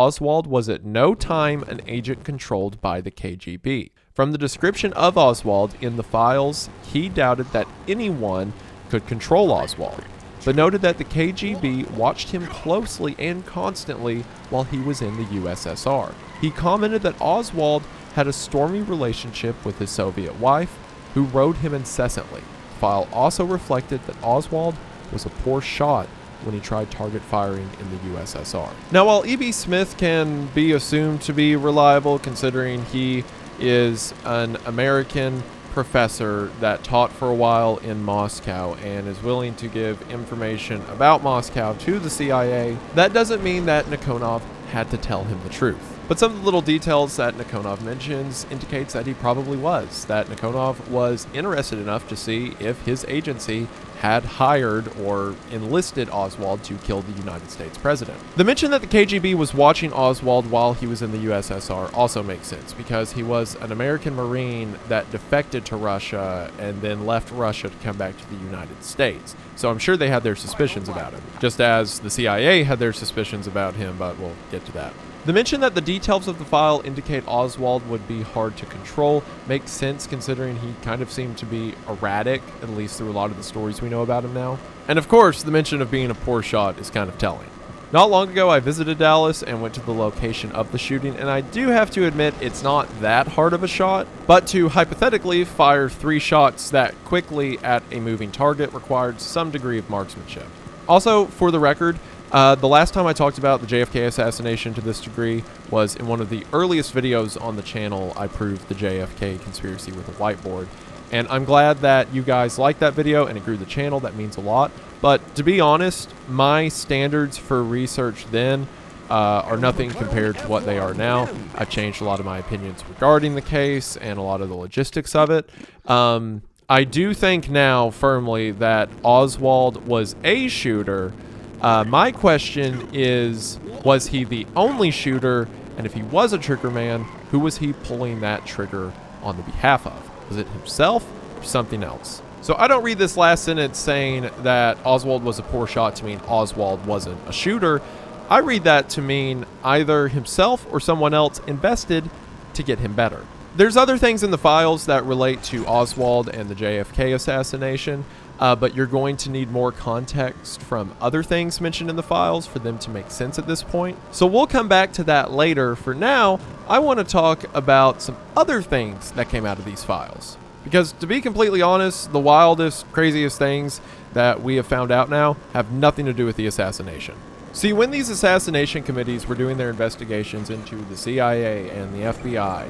Oswald was at no time an agent controlled by the KGB. From the description of Oswald in the files, he doubted that anyone could control Oswald, but noted that the KGB watched him closely and constantly while he was in the USSR. He commented that Oswald had a stormy relationship with his Soviet wife, who rode him incessantly. The file also reflected that Oswald was a poor shot when he tried target firing in the USSR. Now, while E.B. Smith can be assumed to be reliable considering he is an American professor that taught for a while in Moscow and is willing to give information about Moscow to the CIA, that doesn't mean that Nikonov had to tell him the truth. But some of the little details that Nikonov mentions indicates that he probably was, that Nikonov was interested enough to see if his agency had hired or enlisted Oswald to kill the United States president. The mention that the KGB was watching Oswald while he was in the USSR also makes sense, because he was an American Marine that defected to Russia and then left Russia to come back to the United States. So I'm sure they had their suspicions about him, just as the CIA had their suspicions about him, but we'll get to that. The mention that the details of the file indicate Oswald would be hard to control makes sense considering he kind of seemed to be erratic, at least through a lot of the stories we know about him now. And of course, the mention of being a poor shot is kind of telling. Not long ago, I visited Dallas and went to the location of the shooting, and I do have to admit it's not that hard of a shot, but to hypothetically fire 3 shots that quickly at a moving target required some degree of marksmanship. Also, for the record, the last time I talked about the JFK assassination to this degree was in one of the earliest videos on the channel. I proved the JFK conspiracy with a whiteboard, and I'm glad that you guys liked that video and it grew the channel. That means a lot. But to be honest, my standards for research then are nothing compared to what they are now. I've changed a lot of my opinions regarding the case and a lot of the logistics of it. I do think now firmly that Oswald was a shooter. My question is, was he the only shooter? And if he was a trigger man, who was he pulling that trigger on the behalf of? Was it himself or something else? So I don't read this last sentence saying that Oswald was a poor shot to mean Oswald wasn't a shooter. I read that to mean either himself or someone else invested to get him better. There's other things in the files that relate to Oswald and the JFK assassination, but you're going to need more context from other things mentioned in the files for them to make sense at this point. So we'll come back to that later. For now, I want to talk about some other things that came out of these files. Because to be completely honest, the wildest, craziest things that we have found out now have nothing to do with the assassination. See, when these assassination committees were doing their investigations into the CIA and the FBI,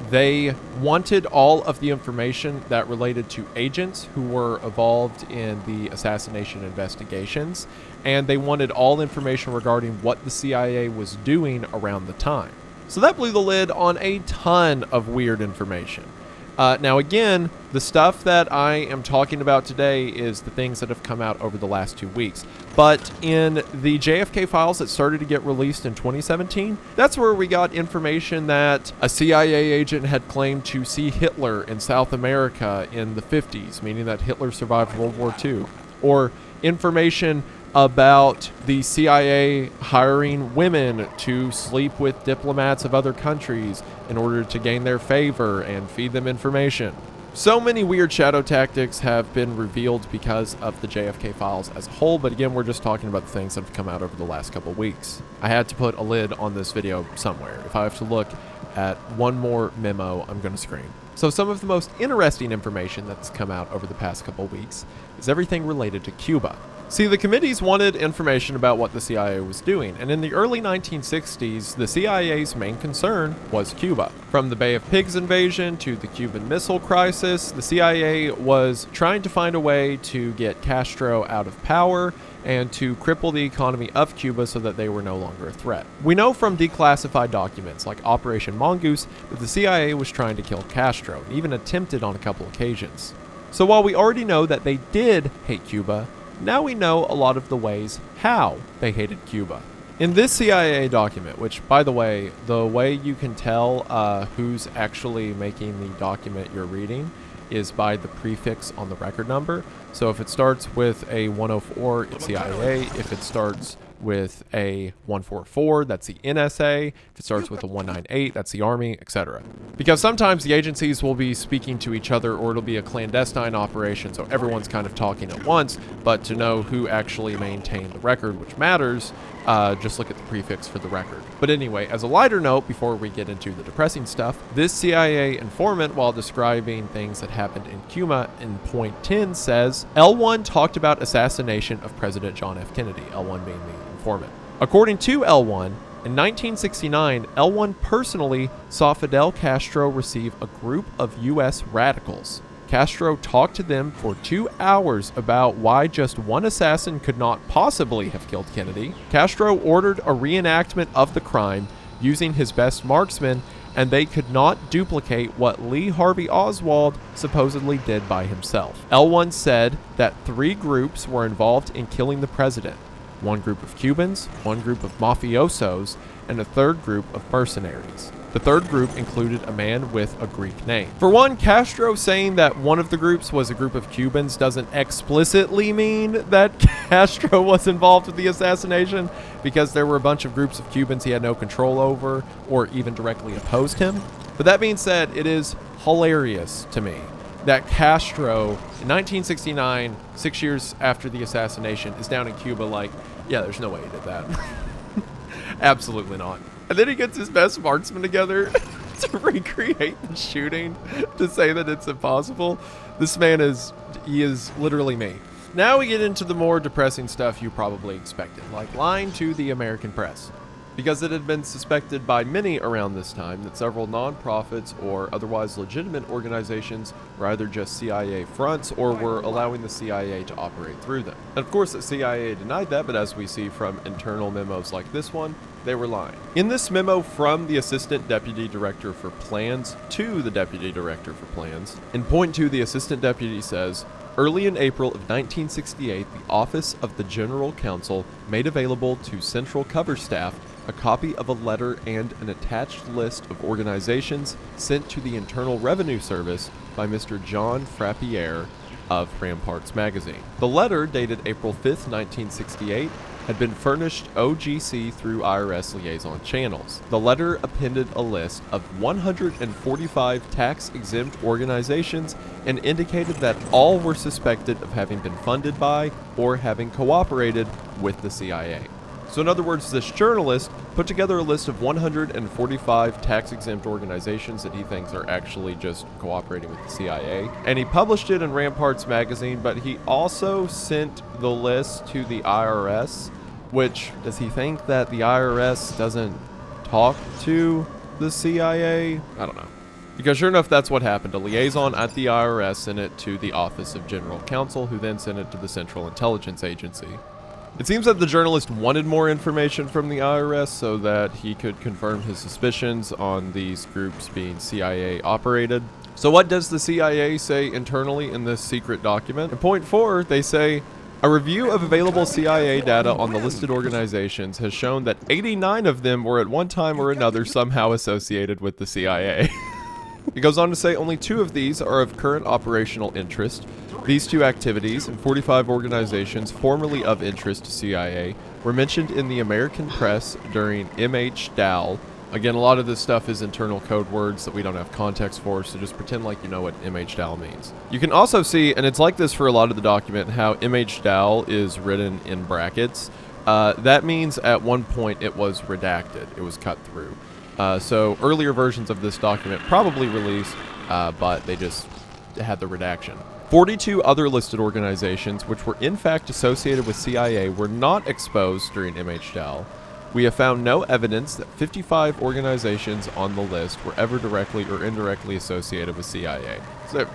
they wanted all of the information that related to agents who were involved in the assassination investigations, and they wanted all information regarding what the CIA was doing around the time. So that blew the lid on a ton of weird information. Now again, the stuff that I am talking about today is the things that have come out over the last 2 weeks. But in the JFK files that started to get released in 2017, that's where we got information that a CIA agent had claimed to see Hitler in South America in the 50s, meaning that Hitler survived World War II. Or information about the CIA hiring women to sleep with diplomats of other countries in order to gain their favor and feed them information. So many weird shadow tactics have been revealed because of the JFK files as a whole, but again, we're just talking about the things that have come out over the last couple of weeks. I had to put a lid on this video somewhere. If I have to look at one more memo, I'm going to scream. So some of the most interesting information that's come out over the past couple of weeks is everything related to Cuba. See, the committees wanted information about what the CIA was doing, and in the early 1960s, the CIA's main concern was Cuba. From the Bay of Pigs invasion to the Cuban Missile Crisis, the CIA was trying to find a way to get Castro out of power and to cripple the economy of Cuba so that they were no longer a threat. We know from declassified documents like Operation Mongoose that the CIA was trying to kill Castro, and even attempted on a couple occasions. So while we already know that they did hate Cuba, now we know a lot of the ways how they hated Cuba. In this CIA document, which, by the way you can tell who's actually making the document you're reading is by the prefix on the record number. So if it starts with a 104, it's CIA. If it starts with a 144, that's the NSA. If it starts with a 198, that's the Army, etc. Because sometimes the agencies will be speaking to each other, or it'll be a clandestine operation, so everyone's kind of talking at once. But to know who actually maintained the record, which matters, just look at the prefix for the record. But anyway, as a lighter note, before we get into the depressing stuff, this CIA informant, while describing things that happened in Cuba in point 10, says, L1 talked about assassination of President John F. Kennedy, L1 being the informant. According to L1, in 1969, L1 personally saw Fidel Castro receive a group of U.S. radicals. Castro talked to them for 2 hours about why just one assassin could not possibly have killed Kennedy. Castro ordered a reenactment of the crime using his best marksman, and they could not duplicate what Lee Harvey Oswald supposedly did by himself. L1 said that 3 groups were involved in killing the president. 1 group of Cubans, 1 group of mafiosos, and a 3rd group of mercenaries. The 3rd group included a man with a Greek name. For one, Castro saying that one of the groups was a group of Cubans doesn't explicitly mean that Castro was involved with the assassination, because there were a bunch of groups of Cubans he had no control over or even directly opposed him. But that being said, it is hilarious to me that Castro, in 1969, 6 years after the assassination, is down in Cuba like, yeah, there's no way he did that. Absolutely not. And then he gets his best marksman together to recreate the shooting, to say that it's impossible. This man he is literally me. Now we get into the more depressing stuff you probably expected, like lying to the American press. Because it had been suspected by many around this time that several nonprofits or otherwise legitimate organizations were either just CIA fronts or were allowing the CIA to operate through them. And of course the CIA denied that, but as we see from internal memos like this one, they were lying. In this memo from the Assistant Deputy Director for Plans to the Deputy Director for Plans, in point 2, the Assistant Deputy says, early in April of 1968, the Office of the General Counsel made available to Central Cover Staff a copy of a letter and an attached list of organizations sent to the Internal Revenue Service by Mr. John Frappier of Ramparts magazine. The letter, dated April 5th, 1968, had been furnished OGC through IRS liaison channels. The letter appended a list of 145 tax-exempt organizations and indicated that all were suspected of having been funded by or having cooperated with the CIA. So in other words, this journalist put together a list of 145 tax-exempt organizations that he thinks are actually just cooperating with the CIA, and he published it in Ramparts magazine, but he also sent the list to the IRS, which, does he think that the IRS doesn't talk to the CIA? I don't know. Because sure enough, that's what happened. A liaison at the IRS sent it to the Office of General Counsel, who then sent it to the Central Intelligence Agency. It seems that the journalist wanted more information from the IRS so that he could confirm his suspicions on these groups being CIA operated. So what does the CIA say internally in this secret document? In point 4, they say, a review of available CIA data on the listed organizations has shown that 89 of them were at one time or another somehow associated with the CIA. It goes on to say only 2 of these are of current operational interest. These 2 activities and 45 organizations formerly of interest to CIA were mentioned in the American press during MH-DAL. Again, a lot of this stuff is internal code words that we don't have context for, so just pretend like you know what MH-DAL means. You can also see, and it's like this for a lot of the document, how MH-DAL is written in brackets. That means at one point it was redacted. It was cut through. So earlier versions of this document probably released, but they just had the redaction. 42 other listed organizations, which were in fact associated with CIA, were not exposed during MH-DAL. We have found no evidence that 55 organizations on the list were ever directly or indirectly associated with CIA. So,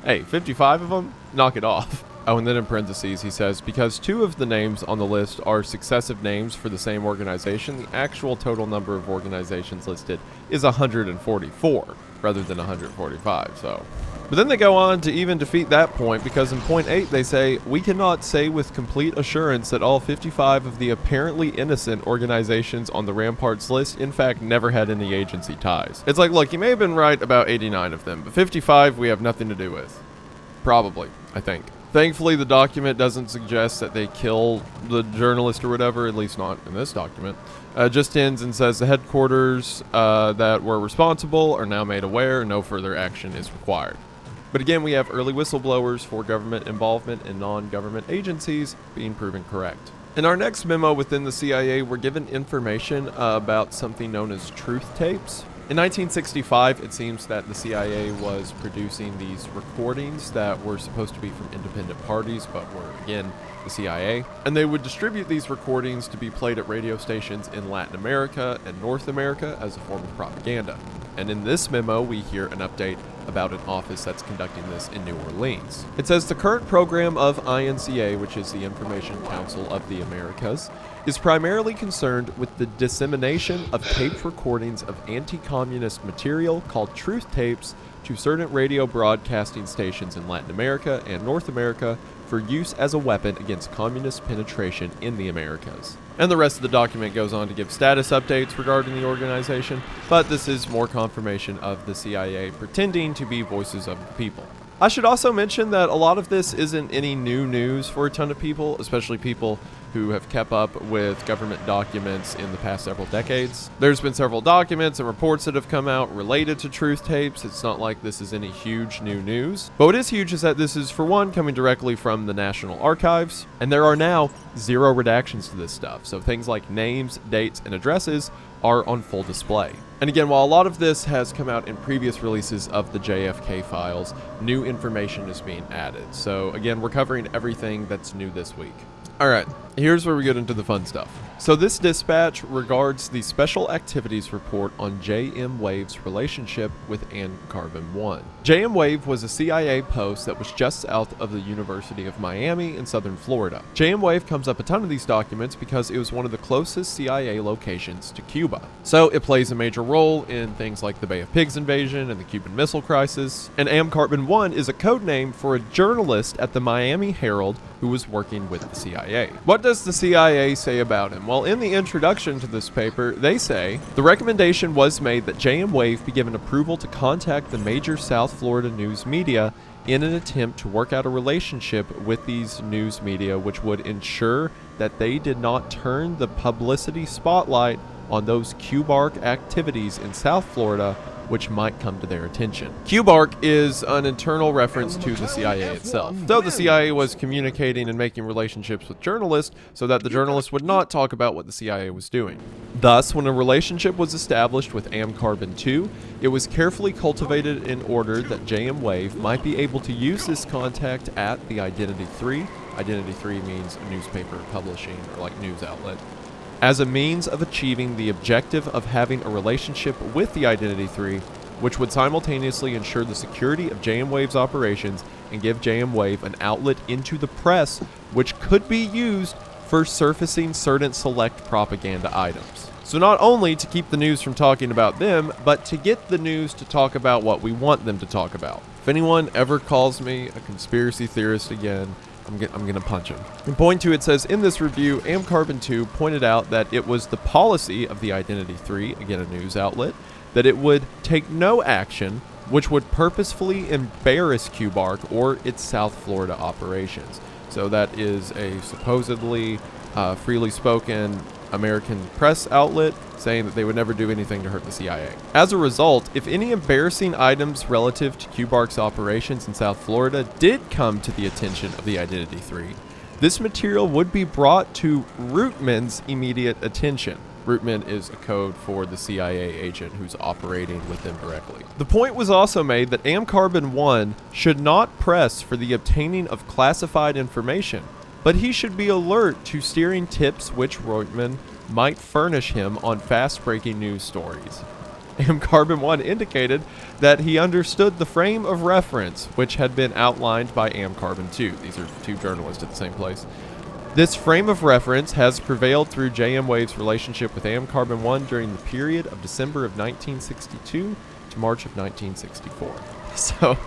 hey, 55 of them? Knock it off. Oh, and then in parentheses he says, because 2 of the names on the list are successive names for the same organization, the actual total number of organizations listed is 144 rather than 145, so. But then they go on to even defeat that point, because in point 8 they say, we cannot say with complete assurance that all 55 of the apparently innocent organizations on the Ramparts list in fact never had any agency ties. It's like, look, you may have been right about 89 of them, but 55 we have nothing to do with. Probably, I think. Thankfully, the document doesn't suggest that they kill the journalist or whatever, at least not in this document. Just ends and says the headquarters that were responsible are now made aware, no further action is required. But again, we have early whistleblowers for government involvement in non-government agencies being proven correct. In our next memo within the CIA, we're given information about something known as truth tapes. In 1965, it seems that the CIA was producing these recordings that were supposed to be from independent parties, but were, again, the CIA. And they would distribute these recordings to be played at radio stations in Latin America and North America as a form of propaganda. And in this memo, we hear an update about an office that's conducting this in New Orleans. It says the current program of INCA, which is the Information Council of the Americas, is primarily concerned with the dissemination of taped recordings of anti-communist material called truth tapes to certain radio broadcasting stations in Latin America and North America for use as a weapon against communist penetration in the Americas. And the rest of the document goes on to give status updates regarding the organization, but this is more confirmation of the CIA pretending to be voices of the people. I should also mention that a lot of this isn't any new news for a ton of people, especially people who have kept up with government documents in the past several decades. There's been several documents and reports that have come out related to truth tapes. It's not like this is any huge new news. But what is huge is that this is, for one, coming directly from the National Archives, and there are now 0 redactions to this stuff. So things like names, dates, and addresses are on full display. And again, while a lot of this has come out in previous releases of the JFK files, new information is being added. So again, we're covering everything that's new this week. All right, here's where we get into the fun stuff. So this dispatch regards the Special Activities Report on J.M. Wave's relationship with Carbon-1. J.M. Wave was a CIA post that was just south of the University of Miami in southern Florida. J.M. Wave comes up a ton of these documents because it was one of the closest CIA locations to Cuba. So it plays a major role in things like the Bay of Pigs invasion and the Cuban Missile Crisis. And Carbon-1 is a code name for a journalist at the Miami Herald who was working with the CIA. What does the CIA say about him? Well, in the introduction to this paper, they say, the recommendation was made that J.M. Wave be given approval to contact the major South Florida news media in an attempt to work out a relationship with these news media which would ensure that they did not turn the publicity spotlight on those QBARC activities in South Florida which might come to their attention. QBARC is an internal reference to the CIA itself. So the CIA was communicating and making relationships with journalists so that the journalists would not talk about what the CIA was doing. Thus, when a relationship was established with Carbon-2, it was carefully cultivated in order that J.M. Wave might be able to use this contact at the Identity 3. Identity 3 means a newspaper publishing or like news outlet, as a means of achieving the objective of having a relationship with the Identity 3, which would simultaneously ensure the security of J.M. Wave's operations and give J.M. Wave an outlet into the press, which could be used for surfacing certain select propaganda items. So not only to keep the news from talking about them, but to get the news to talk about what we want them to talk about. If anyone ever calls me a conspiracy theorist again, I'm gonna punch him. In point 2, it says, in this review, Carbon-2 pointed out that it was the policy of the Identity 3, again a news outlet, that it would take no action which would purposefully embarrass QBARC or its South Florida operations. So that is a supposedly freely spoken American press outlet saying that they would never do anything to hurt the CIA. As a result, if any embarrassing items relative to QBARC's operations in South Florida did come to the attention of the Identity 3, this material would be brought to Rootman's immediate attention. Rootman is a code for the CIA agent who's operating with them directly. The point was also made that Carbon-1 should not press for the obtaining of classified information, but he should be alert to steering tips which Rootman might furnish him on fast-breaking news stories. Carbon-1 indicated that he understood the frame of reference which had been outlined by Carbon-2. These are two journalists at the same place. This frame of reference has prevailed through J.M. Wave's relationship with Carbon-1 during the period of December of 1962 to March of 1964. So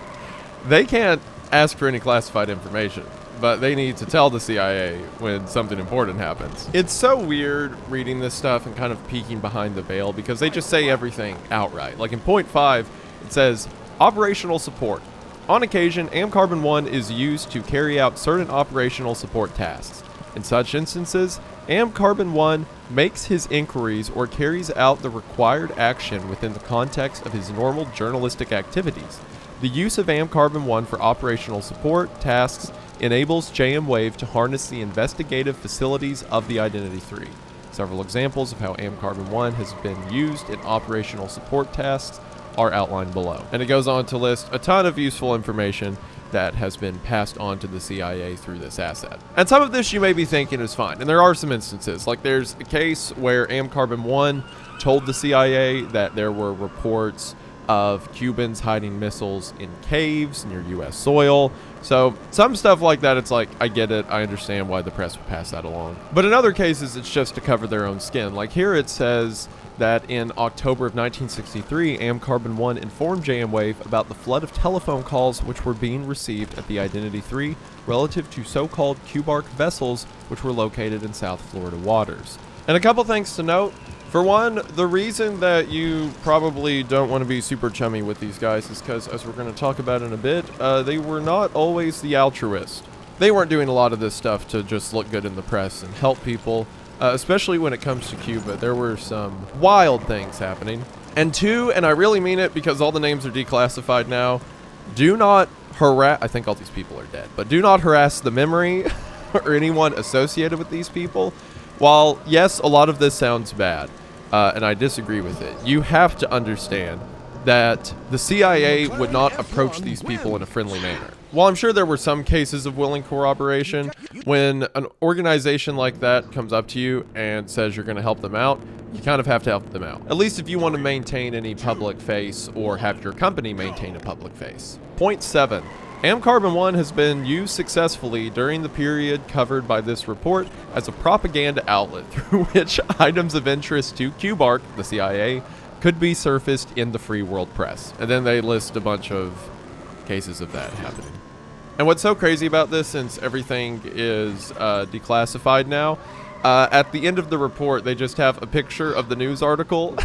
they can't ask for any classified information, but they need to tell the CIA when something important happens. It's so weird reading this stuff and kind of peeking behind the veil because they just say everything outright. Like in point 5, it says operational support. On occasion, AM-Carbon-1 is used to carry out certain operational support tasks. In such instances, AM-Carbon-1 makes his inquiries or carries out the required action within the context of his normal journalistic activities. The use of AM-Carbon-1 for operational support tasks enables JM Wave to harness the investigative facilities of the Identity 3. Several examples of how AM-Carbon-1 has been used in operational support tasks are outlined below. And it goes on to list a ton of useful information that has been passed on to the CIA through this asset. And some of this you may be thinking is fine, and there are some instances. Like there's a case where AM-Carbon-1 told the CIA that there were reports of Cubans hiding missiles in caves near U.S. soil. So some stuff like that, it's like, I get it, I understand why the press would pass that along. But in other cases, it's just to cover their own skin. Like here it says that in October of 1963, AM-Carbon-1 informed JM Wave about the flood of telephone calls which were being received at the Identity 3 relative to so-called Cubark vessels which were located in South Florida waters. And a couple things to note. For one, the reason that you probably don't want to be super chummy with these guys is because, as we're going to talk about in a bit, they were not always the altruist. They weren't doing a lot of this stuff to just look good in the press and help people, especially when it comes to Cuba. There were some wild things happening. And two, and I really mean it because all the names are declassified now, do not harass, I think all these people are dead, but do not harass the memory or anyone associated with these people. While, yes, a lot of this sounds bad, and I disagree with it, you have to understand that the CIA would not approach these people in a friendly manner. While I'm sure there were some cases of willing corroboration, when an organization like that comes up to you and says you're going to help them out, you kind of have to help them out. At least if you want to maintain any public face or have your company maintain a public face. Point 7. AM-Carbon-1 has been used successfully during the period covered by this report as a propaganda outlet through which items of interest to Cubark, the CIA, could be surfaced in the free world press. And then they list a bunch of cases of that happening. And what's so crazy about this, since everything is declassified now, at the end of the report, they just have a picture of the news article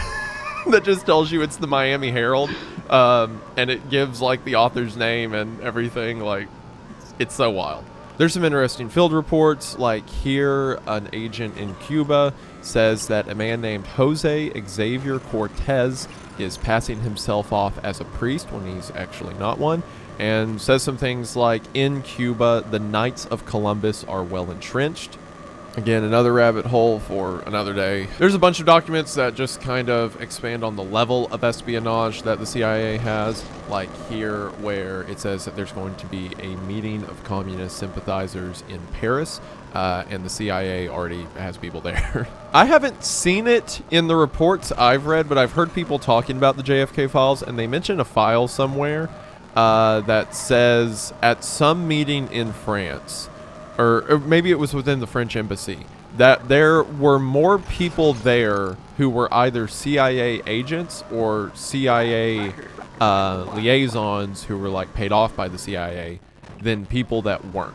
that just tells you it's the Miami Herald, and it gives like the author's name and everything. Like, it's so wild. There's some interesting field reports, like here an agent in Cuba says that a man named Jose Xavier Cortez is passing himself off as a priest when he's actually not one, and says some things like, in Cuba, the Knights of Columbus are well entrenched. Again, another rabbit hole for another day. There's a bunch of documents that just kind of expand on the level of espionage that the CIA has, like here where it says that there's going to be a meeting of communist sympathizers in Paris, and the CIA already has people there. I haven't seen it in the reports I've read, but I've heard people talking about the JFK files, and they mention a file somewhere that says at some meeting in France, or maybe it was within the French embassy, that there were more people there who were either CIA agents or CIA liaisons who were like paid off by the CIA than people that weren't.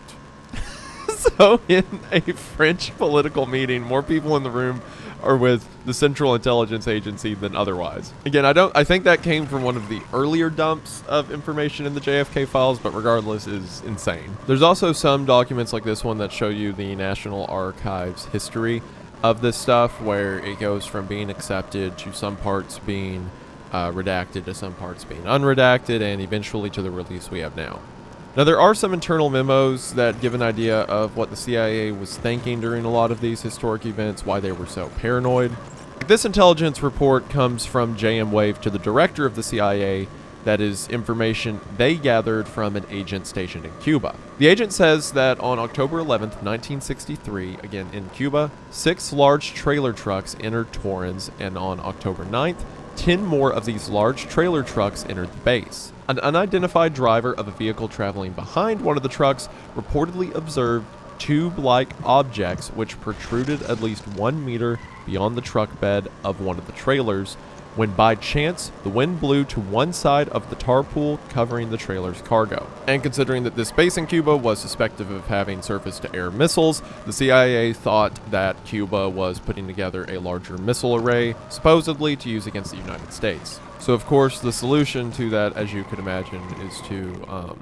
So in a French political meeting, more people in the room are with the Central Intelligence Agency than otherwise. Again, I think that came from one of the earlier dumps of information in the JFK files, but regardless is insane. There's also some documents like this one that show you the National Archives history of this stuff, where it goes from being accepted to some parts being redacted to some parts being unredacted, and eventually to the release we have now. Now, there are some internal memos that give an idea of what the CIA was thinking during a lot of these historic events, why they were so paranoid. This intelligence report comes from JM Wave to the director of the CIA. That is information they gathered from an agent stationed in Cuba. The agent says that on October 11th, 1963, again in Cuba, 6 large trailer trucks entered Torrens, and on October 9th, 10 more of these large trailer trucks entered the base. An unidentified driver of a vehicle traveling behind one of the trucks reportedly observed tube-like objects which protruded at least 1 meter beyond the truck bed of one of the trailers, when by chance the wind blew to one side of the tar pool covering the trailer's cargo. And considering that this base in Cuba was suspected of having surface-to-air missiles, the CIA thought that Cuba was putting together a larger missile array, supposedly to use against the United States. So of course the solution to that, as you could imagine, is to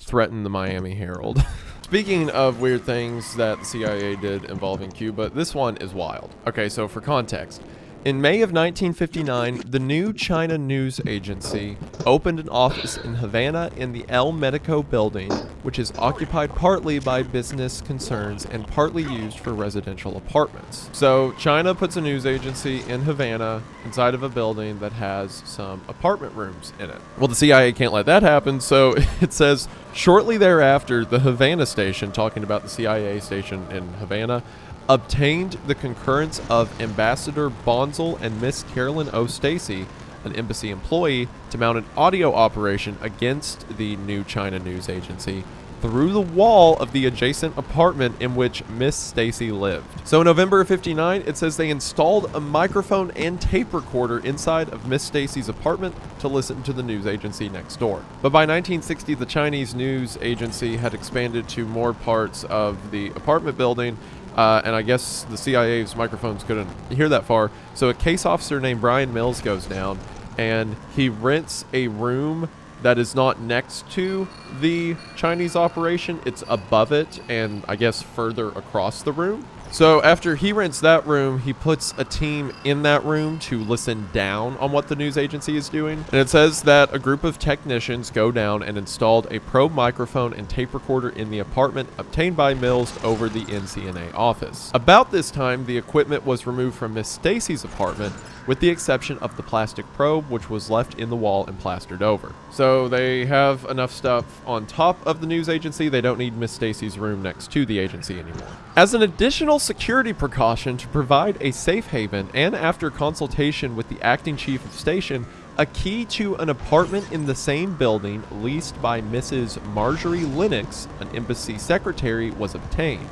threaten the Miami Herald. Speaking of weird things that the CIA did involving Cuba, this one is wild. Okay, so for context, in May of 1959, the new China News Agency opened an office in Havana in the El Medico building, which is occupied partly by business concerns and partly used for residential apartments. So China puts a news agency in Havana inside of a building that has some apartment rooms in it. Well, the CIA can't let that happen, so it says, shortly thereafter, the Havana station, talking about the CIA station in Havana, obtained the concurrence of Ambassador Bonzel and Miss Carolyn O. Stacy, an embassy employee, to mount an audio operation against the new China News Agency through the wall of the adjacent apartment in which Miss Stacy lived. So in November of 59, it says they installed a microphone and tape recorder inside of Miss Stacy's apartment to listen to the news agency next door. But by 1960, the Chinese news agency had expanded to more parts of the apartment building, and I guess the CIA's microphones couldn't hear that far. So a case officer named Brian Mills goes down, and he rents a room that is not next to the Chinese operation. It's above it, and I guess further across the room. So after he rents that room, he puts a team in that room to listen down on what the news agency is doing. And it says that a group of technicians go down and installed a probe microphone and tape recorder in the apartment obtained by Mills over the NCNA office. About this time, the equipment was removed from Miss Stacy's apartment, with the exception of the plastic probe, which was left in the wall and plastered over. So they have enough stuff on top of the news agency. They don't need Miss Stacy's room next to the agency anymore. As an additional security precaution to provide a safe haven, and after consultation with the acting chief of station, a key to an apartment in the same building leased by Mrs. Marjorie Lennox, an embassy secretary, was obtained.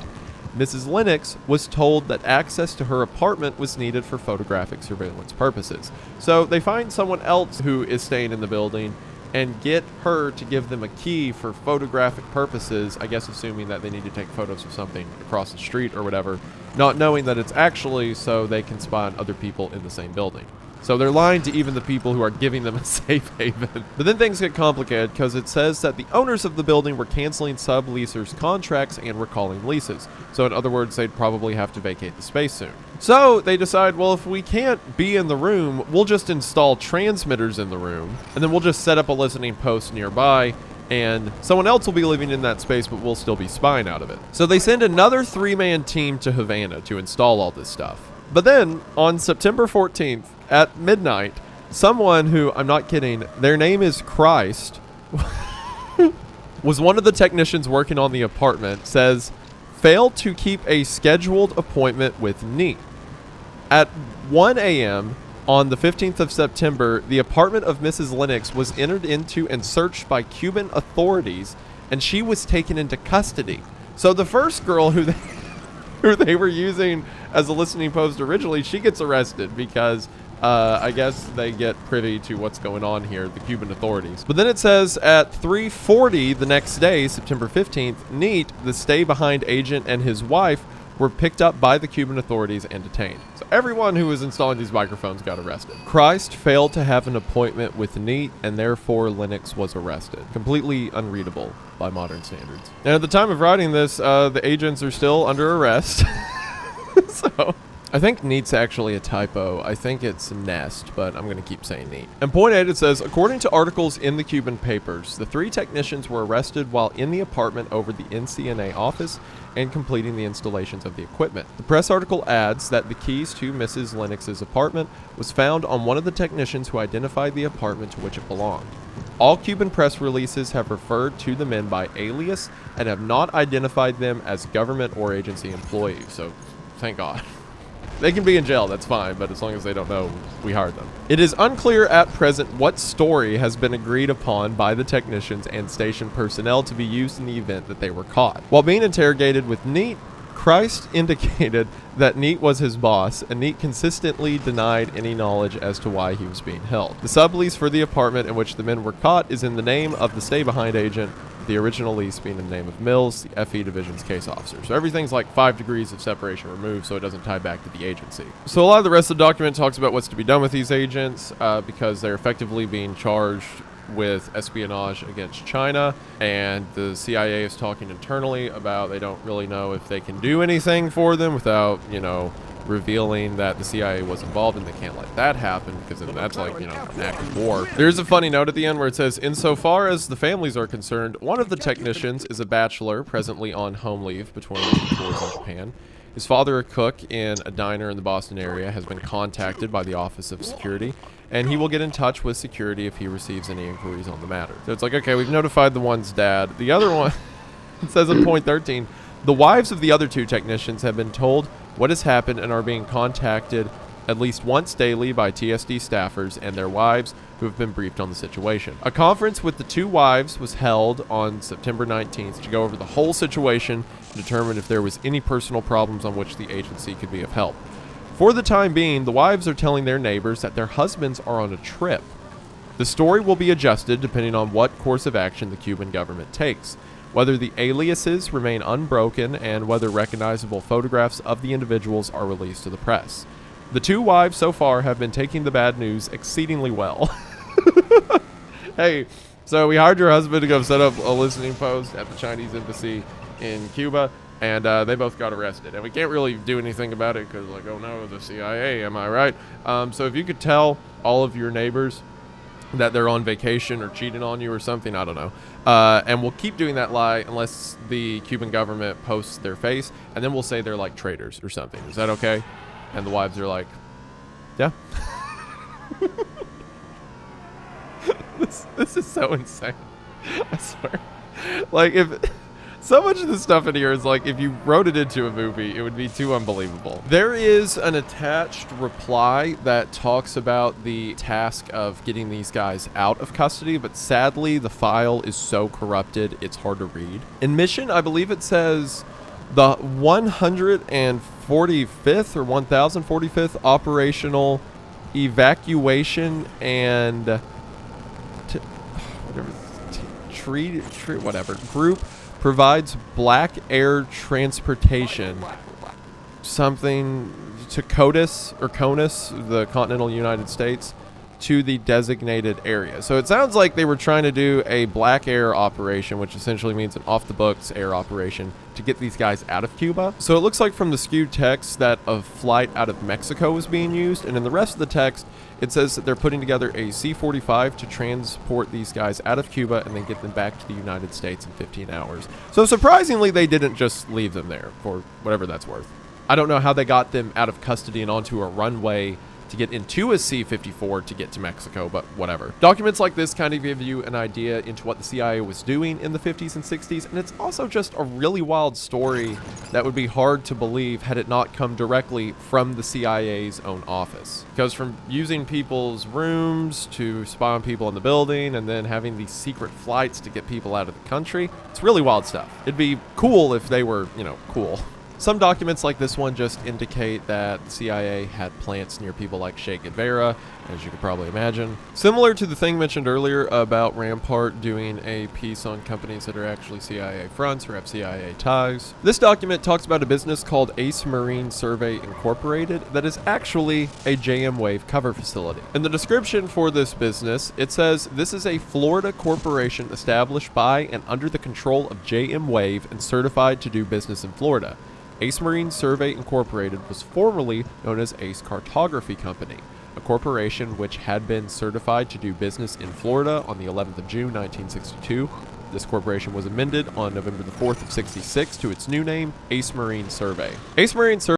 Mrs. Lennox was told that access to her apartment was needed for photographic surveillance purposes. So they find someone else who is staying in the building and get her to give them a key for photographic purposes, I guess assuming that they need to take photos of something across the street or whatever, not knowing that it's actually so they can spy on other people in the same building. So they're lying to even the people who are giving them a safe haven. But then things get complicated because it says that the owners of the building were canceling subleasers' contracts and recalling leases. So in other words, they'd probably have to vacate the space soon. So they decide, well, if we can't be in the room, we'll just install transmitters in the room, and then we'll just set up a listening post nearby, and someone else will be living in that space, but we'll still be spying out of it. So they send another 3-man team to Havana to install all this stuff. But then, on September 14th, at midnight, someone who, I'm not kidding, their name is Christ, was one of the technicians working on the apartment, says, failed to keep a scheduled appointment with NEAT. At 1 a.m. on the 15th of September, the apartment of Mrs. Lennox was entered into and searched by Cuban authorities, and she was taken into custody. So the first girl who they were using as a listening post originally, she gets arrested because I guess they get privy to what's going on here, the Cuban authorities. But then it says at 3:40 the next day, September 15th, NEAT, the stay-behind agent, and his wife were picked up by the Cuban authorities and detained. So everyone who was installing these microphones got arrested. Christ failed to have an appointment with NEAT, and therefore Lennox was arrested. Completely unreadable by modern standards. And at the time of writing this, the agents are still under arrest. So I think NEAT's actually a typo. I think it's Nest, but I'm going to keep saying NEAT. And point 8, it says, according to articles in the Cuban papers, the 3 technicians were arrested while in the apartment over the NCNA office and completing the installations of the equipment. The press article adds that the keys to Mrs. Lennox's apartment was found on one of the technicians who identified the apartment to which it belonged. All Cuban press releases have referred to the men by alias and have not identified them as government or agency employees, so thank God. They can be in jail, that's fine, but as long as they don't know we hired them. It is unclear at present what story has been agreed upon by the technicians and station personnel to be used in the event that they were caught. While being interrogated with Neat, Christ indicated that Neat was his boss, and Neat consistently denied any knowledge as to why he was being held. The sublease for the apartment in which the men were caught is in the name of the stay-behind agent, the original lease being in the name of Mills, the FE Division's case officer. So everything's like 5 degrees of separation removed, so it doesn't tie back to the agency. So a lot of the rest of the document talks about what's to be done with these agents because they're effectively being charged with espionage against China, and the CIA is talking internally about they don't really know if they can do anything for them without, you know, revealing that the CIA was involved, and they can't let that happen because then that's like, you know, an act of war. There's a funny note at the end where it says, insofar as the families are concerned, one of the technicians is a bachelor presently on home leave between tours in Japan. His father, a cook in a diner in the Boston area, has been contacted by the Office of Security, and he will get in touch with security if he receives any inquiries on the matter. So it's like, okay, we've notified the one's dad. The other one, it says in point 13, the wives of the other 2 technicians have been told what has happened and are being contacted at least once daily by TSD staffers and their wives who have been briefed on the situation. A conference with the 2 wives was held on September 19th to go over the whole situation and determine if there was any personal problems on which the agency could be of help. For the time being, the wives are telling their neighbors that their husbands are on a trip. The story will be adjusted depending on what course of action the Cuban government takes, whether the aliases remain unbroken, and whether recognizable photographs of the individuals are released to the press. The 2 wives so far have been taking the bad news exceedingly well. Hey, so we hired your husband to go set up a listening post at the Chinese embassy in Cuba, and they both got arrested. And we can't really do anything about it because, like, oh no, the CIA, am I right? So if you could tell all of your neighbors that they're on vacation or cheating on you or something, I don't know. And we'll keep doing that lie unless the Cuban government posts their face, and then we'll say they're like traitors or something. Is that okay? And the wives are like, yeah. This is so insane. I swear. Like, if so much of the stuff in here is like, if you wrote it into a movie, it would be too unbelievable. There is an attached reply that talks about the task of getting these guys out of custody, but sadly the file is so corrupted it's hard to read. In mission, I believe it says the 145th or 1045th operational evacuation and whatever group provides black air transportation something to CONUS, the continental United States, to the designated area. So it sounds like they were trying to do a black air operation, which essentially means an off-the-books air operation to get these guys out of Cuba. So it looks like from the skewed text that a flight out of Mexico was being used, and in the rest of the text, it says that they're putting together a C-45 to transport these guys out of Cuba and then get them back to the United States in 15 hours. So surprisingly, they didn't just leave them there for whatever that's worth. I don't know how they got them out of custody and onto a runway to get into a C-54 to get to Mexico, but whatever. Documents like this kind of give you an idea into what the CIA was doing in the 50s and 60s, and it's also just a really wild story that would be hard to believe had it not come directly from the CIA's own office. Because from using people's rooms to spy on people in the building and then having these secret flights to get people out of the country, it's really wild stuff. It'd be cool if they were, you know, cool. Some documents like this one just indicate that the CIA had plants near people like Che Guevara, as you could probably imagine. Similar to the thing mentioned earlier about Rampart doing a piece on companies that are actually CIA fronts or have CIA ties. This document talks about a business called Ace Marine Survey Incorporated that is actually a JM Wave cover facility. In the description for this business, it says this is a Florida corporation established by and under the control of JM Wave and certified to do business in Florida. Ace Marine Survey Incorporated was formerly known as Ace Cartography Company, a corporation which had been certified to do business in Florida on the 11th of June, 1962. This corporation was amended on November the 4th of 66 to its new name, Ace Marine Survey. Ace Marine Survey